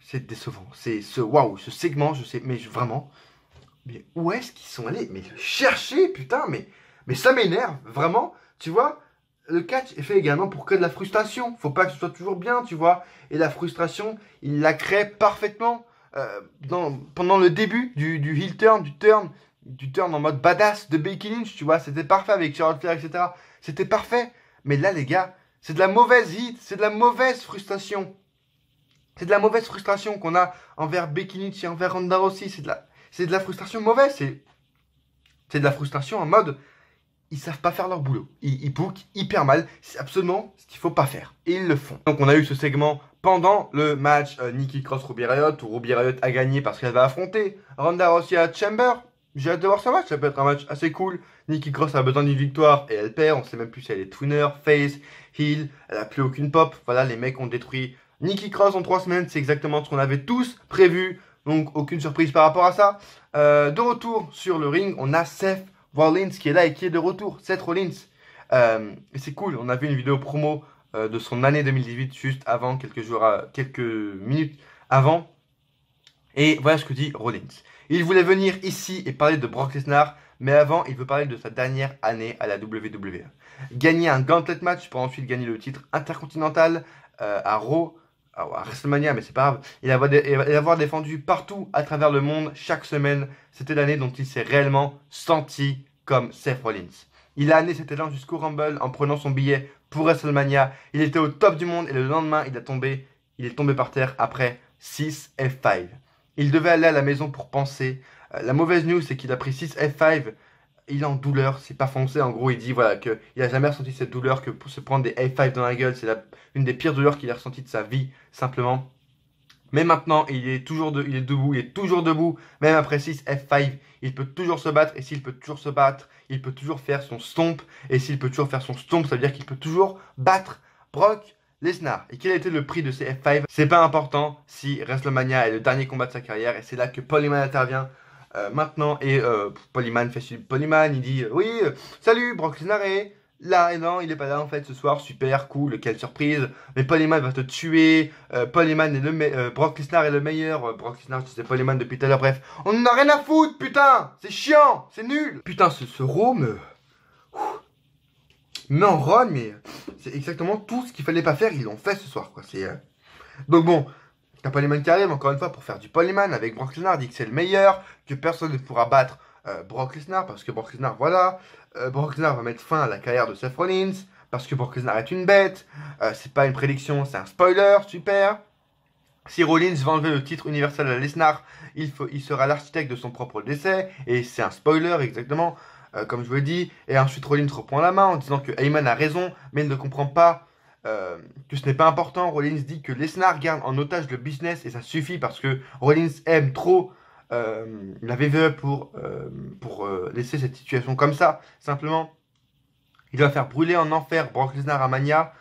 C'est décevant. C'est ce segment, je sais, mais vraiment. Mais où est-ce qu'ils sont allés? Mais chercher, putain, mais ça m'énerve, vraiment. Tu vois, le catch est fait également pour créer de la frustration. Faut pas que ce soit toujours bien, tu vois. Et la frustration, il la crée parfaitement pendant le début du heel turn, du turn en mode badass de Becky Lynch, tu vois. C'était parfait avec Charlotte Flair, etc. C'était parfait. Mais là, les gars, c'est de la mauvaise hit, c'est de la mauvaise frustration. C'est de la mauvaise frustration qu'on a envers Becky Lynch et envers Ronda Rousey. C'est de la frustration mauvaise. C'est de la frustration en mode... Ils savent pas faire leur boulot. Ils bookent hyper mal. C'est absolument ce qu'il faut pas faire. Et ils le font. Donc on a eu ce segment pendant le match Nikki Cross-Ruby Riott, où Ruby Riott a gagné parce qu'elle va affronter Ronda Rousey à Chamber. J'ai hâte de voir ce match. Ça peut être un match assez cool. Nikki Cross a besoin d'une victoire et elle perd. On sait même plus si elle est twinner, face, heel. Elle a plus aucune pop. Voilà, les mecs ont détruit Nikki Cross en 3 semaines. C'est exactement ce qu'on avait tous prévu. Donc aucune surprise par rapport à ça. De retour sur le ring, on a Seth Rollins qui est là et qui est de retour, Seth Rollins. Et c'est cool, on a vu une vidéo promo de son année 2018 juste avant, quelques minutes avant. Et voilà ce que dit Rollins. Il voulait venir ici et parler de Brock Lesnar, mais avant, il veut parler de sa dernière année à la WWE. Gagner un gauntlet match pour ensuite gagner le titre intercontinental à Raw, à WrestleMania, mais c'est pas grave. Et avoir défendu partout à travers le monde chaque semaine. C'était l'année dont il s'est réellement senti comme Seth Rollins. Il a amené cet élan jusqu'au Rumble en prenant son billet pour WrestleMania. Il était au top du monde et le lendemain, il est tombé par terre après 6 F5. Il devait aller à la maison pour penser. La mauvaise news, c'est qu'il a pris 6 F5. Il est en douleur, c'est pas foncé. En gros, il dit voilà qu'il a jamais ressenti cette douleur, que pour se prendre des F5 dans la gueule, c'est une des pires douleurs qu'il a ressenties de sa vie, simplement. Mais maintenant, il est debout, il est toujours debout, même après 6 F5, il peut toujours se battre, et s'il peut toujours se battre, il peut toujours faire son stomp, et s'il peut toujours faire son stomp, ça veut dire qu'il peut toujours battre Brock Lesnar. Et quel a été le prix de ces F5? C'est pas important si WrestleMania est le dernier combat de sa carrière, et c'est là que Paul Heyman intervient. Maintenant, et Paul Heyman fait suivre Paul Heyman, il dit oui, salut, Brock Lesnar est là, et non, il est pas là en fait ce soir, super, cool, quelle surprise, mais Paul Heyman va te tuer, Paul Heyman est Brock Lesnar est le meilleur, Brock Lesnar, je sais Paul Heyman depuis tout à l'heure, bref, on en a rien à foutre, putain, c'est chiant, c'est nul, putain, ce Raw me en rogne, mais c'est exactement tout ce qu'il fallait pas faire, ils l'ont fait ce soir, quoi, donc bon. T'as Paul Heyman qui arrive, encore une fois, pour faire du Paul Heyman avec Brock Lesnar, dit que c'est le meilleur, que personne ne pourra battre Brock Lesnar, parce que Brock Lesnar, voilà, Brock Lesnar va mettre fin à la carrière de Seth Rollins, parce que Brock Lesnar est une bête, c'est pas une prédiction, c'est un spoiler, super. Si Rollins va enlever le titre universel à Lesnar, il sera l'architecte de son propre décès, et c'est un spoiler, exactement, comme je vous l'ai dit, et ensuite Rollins reprend la main en disant que Heyman a raison, mais il ne comprend pas que ce n'est pas important. Rollins dit que Lesnar garde en otage le business et ça suffit parce que Rollins aime trop la WWE pour laisser cette situation comme ça. Simplement, il va faire brûler en enfer Brock Lesnar à Mania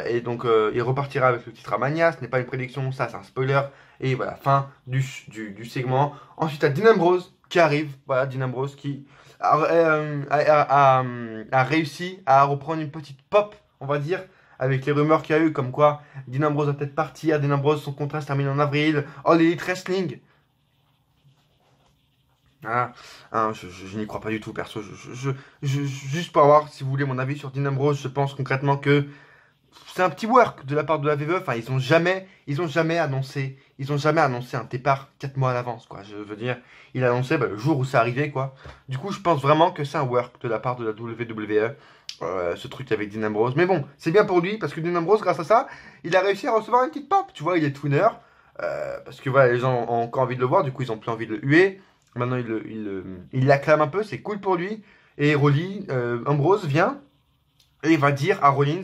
et donc il repartira avec le titre à Mania. Ce n'est pas une prédiction, ça c'est un spoiler. Et voilà, fin du segment. Ensuite, à Dean Ambrose qui arrive. Voilà, Dean Ambrose qui a réussi à reprendre une petite pop, on va dire, avec les rumeurs qu'il y a eu, comme quoi Dean Ambrose va peut-être partir, Dean Ambrose, son contrat se termine en avril, All Elite Wrestling. Ah, hein, je n'y crois pas du tout, perso. Juste pour avoir, si vous voulez, mon avis sur Dean Ambrose, je pense concrètement que c'est un petit work de la part de la VVE. Enfin, ils ont jamais annoncé un départ 4 mois à l'avance, quoi. Je veux dire, il a annoncé le jour où ça arrivait, quoi. Du coup, je pense vraiment que c'est un work de la part de la WWE, ce truc avec Dean Ambrose. Mais bon, c'est bien pour lui, parce que Dean Ambrose, grâce à ça, il a réussi à recevoir une petite pop. Tu vois, il est twinner, parce que voilà, les gens ont encore envie de le voir, du coup, ils ont plus envie de le huer. Maintenant, il l'acclame un peu, c'est cool pour lui. Et Ambrose vient et il va dire à Rollins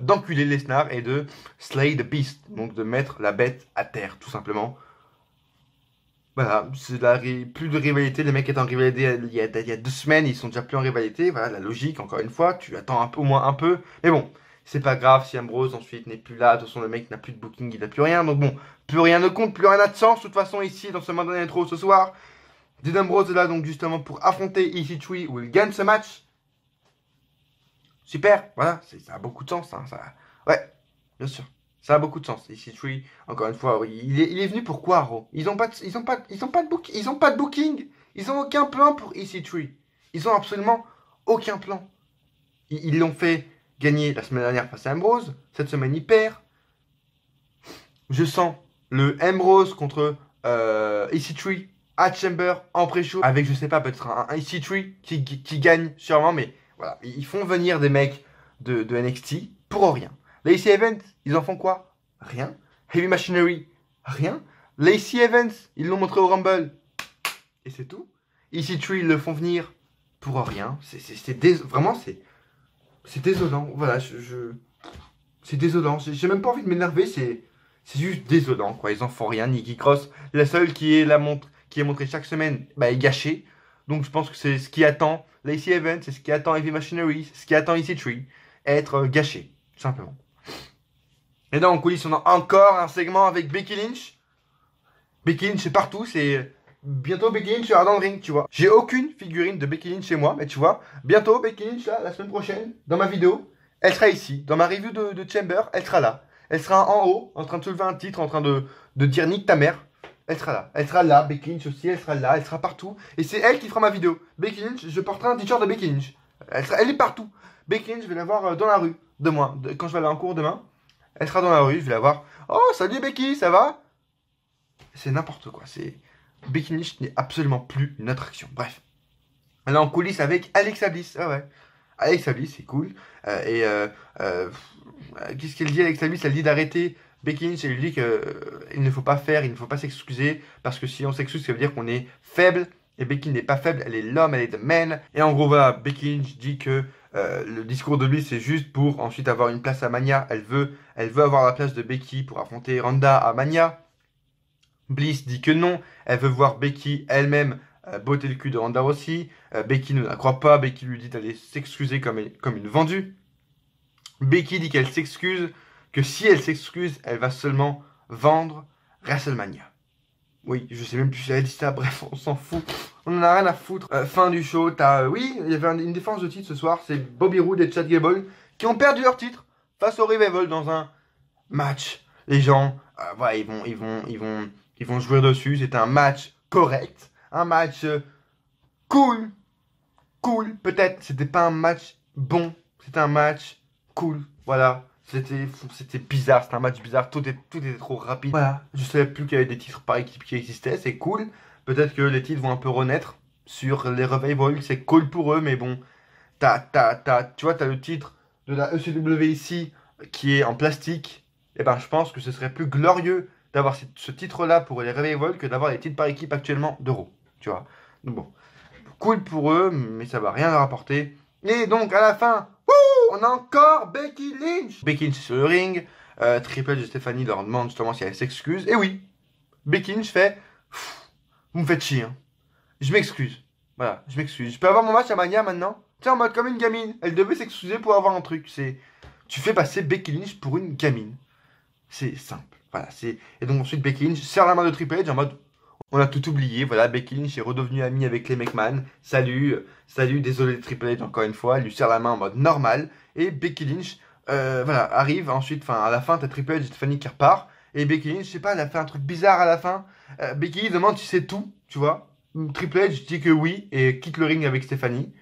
d'enculer Lesnar et de slay the beast, donc de mettre la bête à terre, tout simplement. Voilà, plus de rivalité, les mecs étaient en rivalité il y a 2 semaines, ils sont déjà plus en rivalité, voilà, la logique, encore une fois, tu attends un peu, au moins un peu, mais bon, c'est pas grave si Ambrose ensuite n'est plus là, de toute façon le mec n'a plus de booking, il n'a plus rien, donc bon, plus rien ne compte, plus rien n'a de sens, de toute façon ici, dans ce Monday Night Raw ce soir, Dean Ambrose est là donc justement pour affronter EC3 où il gagne ce match. Super, voilà, ça a beaucoup de sens, hein, ça. Ouais, bien sûr, ça a beaucoup de sens. EC3, encore une fois, oui, il est venu pour quoi, Raw? Ils ont pas de booking, ils ont aucun plan pour EC3. Ils ont absolument aucun plan. Ils l'ont fait gagner la semaine dernière face à Ambrose, cette semaine il perd. Je sens le Ambrose contre EC3 à Chamber en pré-show avec, je sais pas, peut-être un EC3 qui gagne sûrement, mais voilà, ils font venir des mecs de NXT pour rien. Lacey Evans, ils en font quoi? Rien. Heavy Machinery, rien. Lacey Evans, ils l'ont montré au Rumble et c'est tout. EC3, ils le font venir pour rien. Vraiment, c'est désolant. Voilà, c'est désolant. J'ai même pas envie de m'énerver, c'est juste désolant, quoi. Ils en font rien. Nikki Cross, la seule qui est montrée chaque semaine, est gâchée. Donc je pense que c'est ce qui attend Lacey Evans, c'est ce qui attend Heavy Machinery, c'est ce qui attend EC3, être gâché, tout simplement. Et là en coulisses, on a encore un segment avec Becky Lynch. Becky Lynch est partout, c'est bientôt Becky Lynch sera dans le ring, tu vois. J'ai aucune figurine de Becky Lynch chez moi, mais tu vois, bientôt Becky Lynch, là, la semaine prochaine, dans ma vidéo, elle sera ici. Dans ma review de Chamber, elle sera là. Elle sera en haut, en train de soulever un titre, en train de dire nique ta mère. Elle sera là. Elle sera là. Becky Lynch aussi, elle sera là. Elle sera partout. Et c'est elle qui fera ma vidéo. Becky Lynch, je porterai un t-shirt de Becky Lynch. Elle est partout. Becky Lynch, je vais la voir dans la rue. Quand je vais aller en cours demain, elle sera dans la rue. Je vais la voir. Oh, salut Becky, ça va? C'est n'importe quoi. Becky Lynch n'est absolument plus une attraction. Bref. Elle est en coulisses avec Alexa Bliss. Ah ouais. Alexa Bliss, c'est cool. Qu'est-ce qu'elle dit, Alexa Bliss? Elle dit d'arrêter Becky Lynch, elle lui dit qu'il ne faut pas s'excuser, parce que si on s'excuse, ça veut dire qu'on est faible, et Becky n'est pas faible, elle est l'homme, elle est the man. Et en gros, voilà, Becky Lynch dit que le discours de Bliss, c'est juste pour ensuite avoir une place à Mania. Elle veut avoir la place de Becky pour affronter Ronda à Mania. Bliss dit que non, elle veut voir Becky elle-même botter le cul de Ronda aussi. Becky ne la croit pas, Becky lui dit d'aller s'excuser comme une vendue. Becky dit qu'elle s'excuse, que si elle s'excuse, elle va seulement vendre WrestleMania. Oui, je sais même plus si elle a dit ça, bref, on s'en fout. On en a rien à foutre. Fin du show, oui, il y avait une défense de titre ce soir, c'est Bobby Roode et Chad Gable qui ont perdu leur titre face au Revival dans un match. Les gens, voilà, ils vont jouer dessus, c'était un match correct, un match cool, peut-être, c'était pas un match bon, c'était un match cool, voilà. C'était bizarre, c'était un match bizarre, tout était trop rapide. Voilà, je savais plus qu'il y avait des titres par équipe qui existaient, c'est cool. Peut-être que les titres vont un peu renaître sur les Revival, c'est cool pour eux, mais bon, tu vois, t'as le titre de la ECW ici qui est en plastique. Et ben, je pense que ce serait plus glorieux d'avoir ce titre-là pour les Revival que d'avoir les titres par équipe actuellement d'Euro, tu vois. Donc bon, cool pour eux, mais ça va rien leur apporter. Et donc, à la fin, on a encore Becky Lynch. Becky Lynch sur le ring. Triple H et Stéphanie leur demandent justement si elle s'excuse. Et oui, Becky Lynch fait vous me faites chier. Hein. Je m'excuse. Voilà, je m'excuse. Je peux avoir mon match à Mania maintenant? Tiens, en mode comme une gamine. Elle devait s'excuser pour avoir un truc. Tu fais passer Becky Lynch pour une gamine. C'est simple. Voilà, et donc ensuite Becky Lynch serre la main de Triple H en mode on a tout oublié, voilà, Becky Lynch est redevenue amie avec les McMahon. Salut, désolé Triple H encore une fois, elle lui serre la main en mode normal. Et Becky Lynch, voilà, arrive ensuite, à la fin, t'as Triple H et Stephanie qui repart. Et Becky Lynch, je sais pas, elle a fait un truc bizarre à la fin. Becky Lynch demande si c'est tout, tu vois. Triple H dit que oui et quitte le ring avec Stéphanie.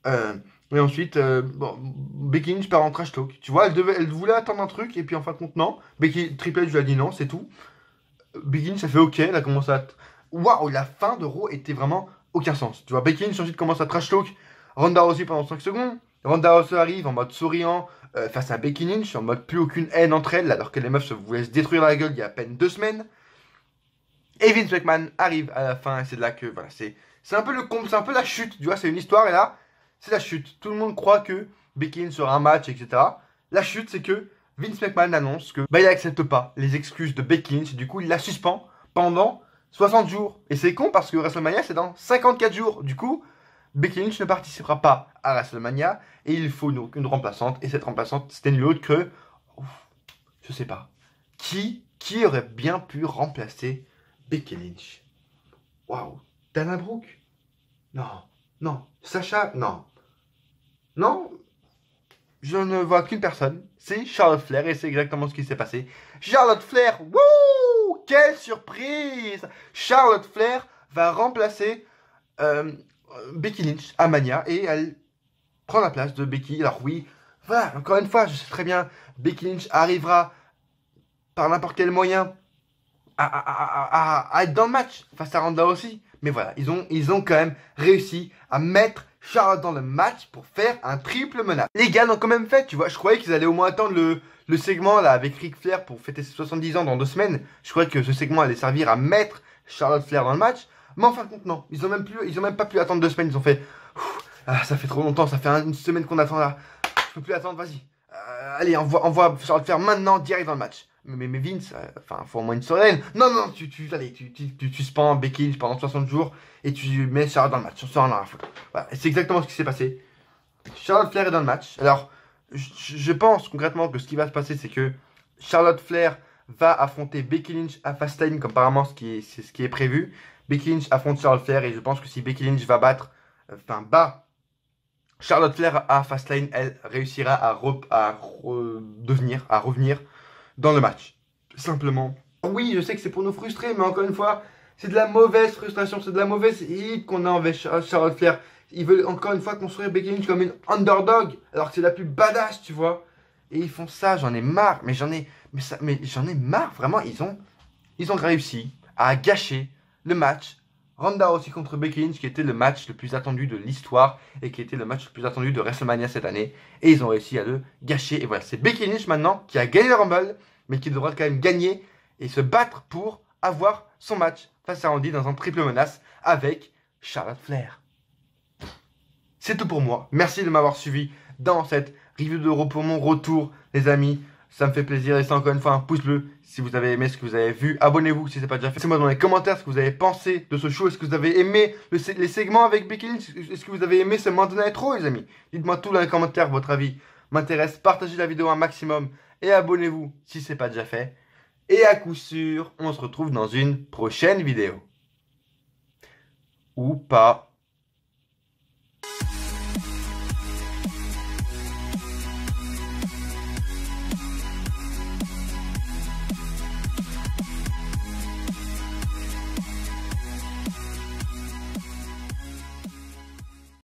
Et ensuite, bon, Becky Lynch part en trash talk. Tu vois, elle voulait attendre un truc et puis en fin de compte, non. Triple H lui a dit non, c'est tout. Becky Lynch, ça fait ok, elle a commencé à. Waouh, la fin de Raw était vraiment aucun sens. Tu vois, Becky Lynch ensuite commence à trash talk Ronda Rousey pendant 5 secondes. Ronda Rousey arrive en mode souriant face à Becky Lynch, en mode plus aucune haine entre elles, alors que les meufs se voulaient se détruire la gueule il y a à peine 2 semaines. Et Vince McMahon arrive à la fin, et c'est de là que, voilà, c'est un peu c'est un peu la chute, tu vois, c'est une histoire, et là, c'est la chute. Tout le monde croit que Becky Lynch sera un match, etc. La chute, c'est que Vince McMahon annonce que, bah, il accepte pas les excuses de Becky Lynch, et du coup, il la suspend pendant 60 jours. Et c'est con, parce que WrestleMania, c'est dans 54 jours. Du coup, Becky Lynch ne participera pas à WrestleMania, et il faut une remplaçante, et cette remplaçante, c'était une autre que, je sais pas, qui aurait bien pu remplacer Becky Lynch? Waouh. Dana Brooke? Non. Non. Sacha? Non. Non. Je ne vois qu'une personne. C'est Charlotte Flair et c'est exactement ce qui s'est passé. Charlotte Flair. Wouh! Quelle surprise! Charlotte Flair va remplacer Becky Lynch à Mania et elle prend la place de Becky. Alors oui, voilà, encore une fois, je sais très bien, Becky Lynch arrivera par n'importe quel moyen à être dans le match face à Ronda aussi. Mais voilà, ils ont quand même réussi à mettre Charlotte dans le match pour faire un triple menace. Les gars l'ont quand même fait, tu vois. Je croyais qu'ils allaient au moins attendre le segment là avec Ric Flair pour fêter ses 70 ans dans 2 semaines. Je croyais que ce segment allait servir à mettre Charlotte Flair dans le match. Mais en fin de compte, non. Ils ont même pas pu attendre 2 semaines. Ils ont fait, ça fait trop longtemps, ça fait une semaine qu'on attend là. Je peux plus attendre, vas-y. Allez, envoie Charlotte Flair maintenant direct dans le match. Mais Vince, enfin, faut au moins une storyline. Non, tu suspends Becky Lynch pendant 60 jours et tu mets Charlotte dans le match. On s'en rend à la faute. Voilà, c'est exactement ce qui s'est passé. Charlotte Flair est dans le match. Alors, je pense concrètement que ce qui va se passer, c'est que Charlotte Flair va affronter Becky Lynch à Fastlane, comme apparemment c'est ce qui est prévu. Becky Lynch affronte Charlotte Flair et je pense que si Becky Lynch va bat Charlotte Flair à Fastlane, elle réussira à revenir dans le match. Simplement. Oui, je sais que c'est pour nous frustrer, mais encore une fois, c'est de la mauvaise frustration, c'est de la mauvaise hate qu'on a envers Charlotte Flair. Ils veulent encore une fois construire Becky Lynch comme une underdog, alors que c'est la plus badass, tu vois. Et ils font ça, j'en ai marre, mais j'en ai marre, vraiment, ils ont réussi à gâcher le match Ronda Rousey contre Becky Lynch, qui était le match le plus attendu de l'histoire et qui était le match le plus attendu de WrestleMania cette année. Et ils ont réussi à le gâcher. Et voilà, c'est Becky Lynch maintenant qui a gagné le Rumble, mais qui devra quand même gagner et se battre pour avoir son match face à Randy dans un triple menace avec Charlotte Flair. C'est tout pour moi. Merci de m'avoir suivi dans cette review de Raw pour mon retour, les amis. Ça me fait plaisir. Laissez encore une fois un pouce bleu si vous avez aimé ce que vous avez vu. Abonnez-vous si ce n'est pas déjà fait. Laissez-moi dans les commentaires ce que vous avez pensé de ce show. Est-ce que vous avez aimé les segments avec Becky Lynch? Est-ce que vous avez aimé ce Monday Night Raw, les amis? Dites-moi tout dans les commentaires, votre avis m'intéresse. Partagez la vidéo un maximum et abonnez-vous si ce n'est pas déjà fait. Et à coup sûr, on se retrouve dans une prochaine vidéo. Ou pas.